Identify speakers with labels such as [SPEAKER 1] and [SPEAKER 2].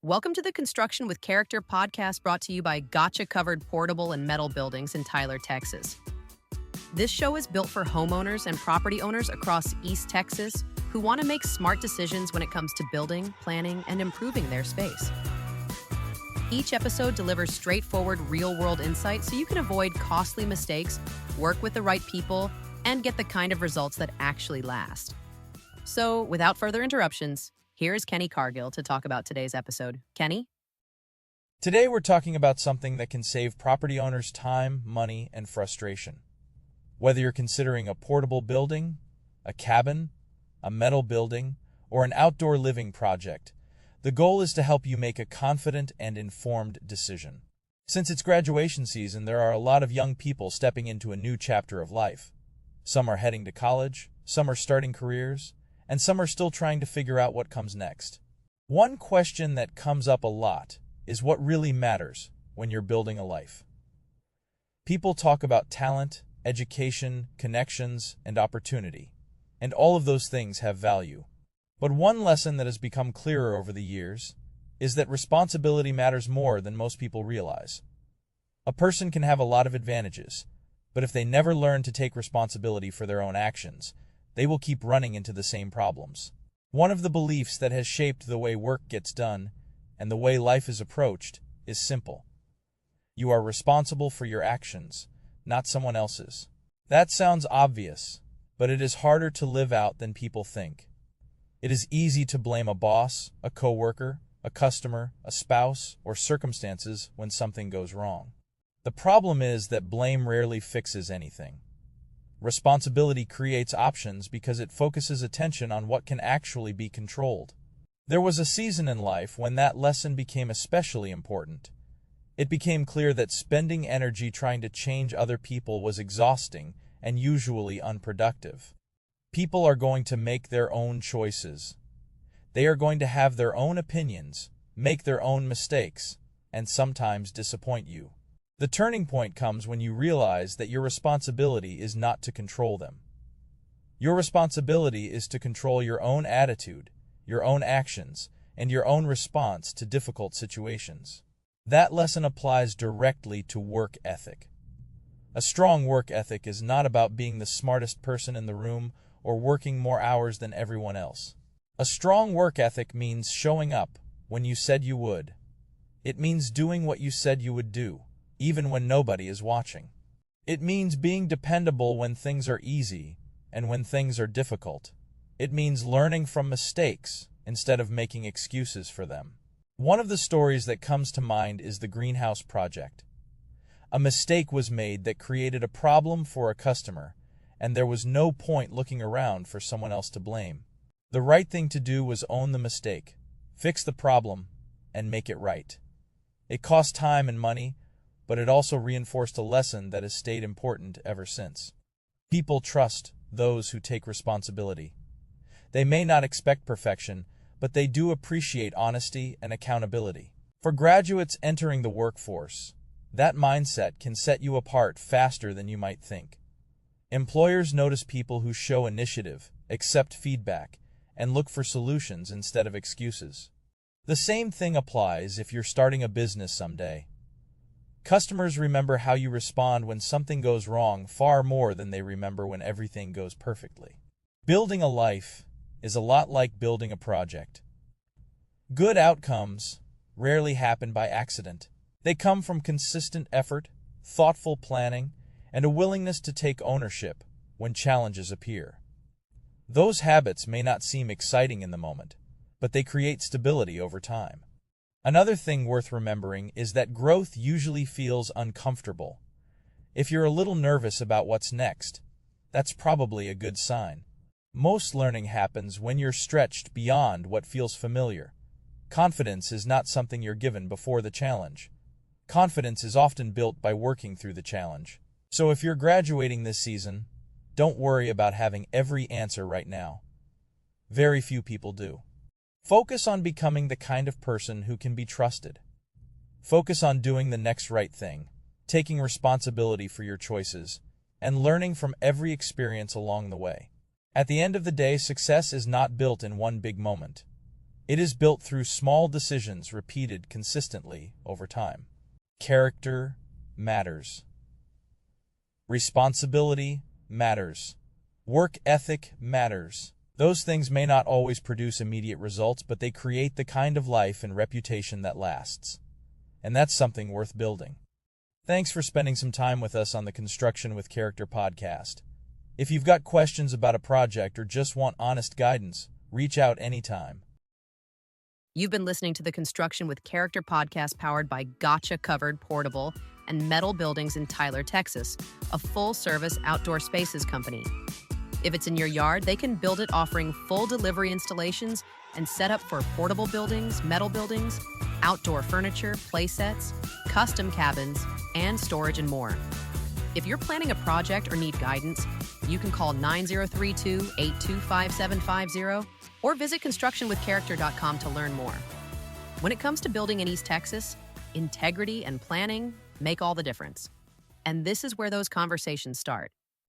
[SPEAKER 1] Welcome to the Construction with Character podcast brought to you by Gotcha Covered Portable and Metal Buildings in Tyler, Texas. This show is built for homeowners and property owners across East Texas who want to make smart decisions when it comes to building, planning, and improving their space. Each episode delivers straightforward, real-world insights so you can avoid costly mistakes, work with the right people, and get the kind of results that actually last. So, without further interruptions, here is Kenny Cargill to talk about today's episode. Kenny?
[SPEAKER 2] Today we're talking about something that can save property owners time, money, and frustration. Whether you're considering a portable building, a cabin, a metal building, or an outdoor living project, the goal is to help you make a confident and informed decision. Since it's graduation season, there are a lot of young people stepping into a new chapter of life. Some are heading to college, some are starting careers, and some are still trying to figure out what comes next. One question that comes up a lot is what really matters when you're building a life. People talk about talent, education, connections, and opportunity, and all of those things have value. But one lesson that has become clearer over the years is that responsibility matters more than most people realize. A person can have a lot of advantages, but if they never learn to take responsibility for their own actions, they will keep running into the same problems. One of the beliefs that has shaped the way work gets done and the way life is approached is simple. You are responsible for your actions, not someone else's. That sounds obvious, but it is harder to live out than people think. It is easy to blame a boss, a coworker, a customer, a spouse, or circumstances when something goes wrong. The problem is that blame rarely fixes anything. Responsibility creates options because it focuses attention on what can actually be controlled. There was a season in life when that lesson became especially important. It became clear that spending energy trying to change other people was exhausting and usually unproductive. People are going to make their own choices. They are going to have their own opinions, make their own mistakes, and sometimes disappoint you. The turning point comes when you realize that your responsibility is not to control them. Your responsibility is to control your own attitude, your own actions, and your own response to difficult situations. That lesson applies directly to work ethic. A strong work ethic is not about being the smartest person in the room or working more hours than everyone else. A strong work ethic means showing up when you said you would. It means doing what you said you would do, even when nobody is watching. It means being dependable when things are easy and when things are difficult. It means learning from mistakes instead of making excuses for them. One of the stories that comes to mind is the greenhouse project. A mistake was made that created a problem for a customer, and there was no point looking around for someone else to blame. The right thing to do was own the mistake, fix the problem, and make it right. It cost time and money, but it also reinforced a lesson that has stayed important ever since. People trust those who take responsibility. They may not expect perfection, but they do appreciate honesty and accountability. For graduates entering the workforce, that mindset can set you apart faster than you might think. Employers notice people who show initiative, accept feedback, and look for solutions instead of excuses. The same thing applies if you're starting a business someday. Customers remember how you respond when something goes wrong far more than they remember when everything goes perfectly. Building a life is a lot like building a project. Good outcomes rarely happen by accident. They come from consistent effort, thoughtful planning, and a willingness to take ownership when challenges appear. Those habits may not seem exciting in the moment, but they create stability over time. Another thing worth remembering is that growth usually feels uncomfortable. If you're a little nervous about what's next, that's probably a good sign. Most learning happens when you're stretched beyond what feels familiar. Confidence is not something you're given before the challenge. Confidence is often built by working through the challenge. So if you're graduating this season, don't worry about having every answer right now. Very few people do. Focus on becoming the kind of person who can be trusted. Focus on doing the next right thing, taking responsibility for your choices, and learning from every experience along the way. At the end of the day, success is not built in one big moment. It is built through small decisions repeated consistently over time. Character matters. Responsibility matters. Work ethic matters. Those things may not always produce immediate results, but they create the kind of life and reputation that lasts. And that's something worth building. Thanks for spending some time with us on the Construction with Character podcast. If you've got questions about a project or just want honest guidance, reach out anytime.
[SPEAKER 1] You've been listening to the Construction with Character podcast powered by Gotcha Covered Portable and Metal Buildings in Tyler, Texas, a full-service outdoor spaces company. If it's in your yard, they can build it offering full delivery installations and set up for portable buildings, metal buildings, outdoor furniture, play sets, custom cabins, and storage and more. If you're planning a project or need guidance, you can call 9032-825750 or visit constructionwithcharacter.com to learn more. When it comes to building in East Texas, integrity and planning make all the difference. And this is where those conversations start.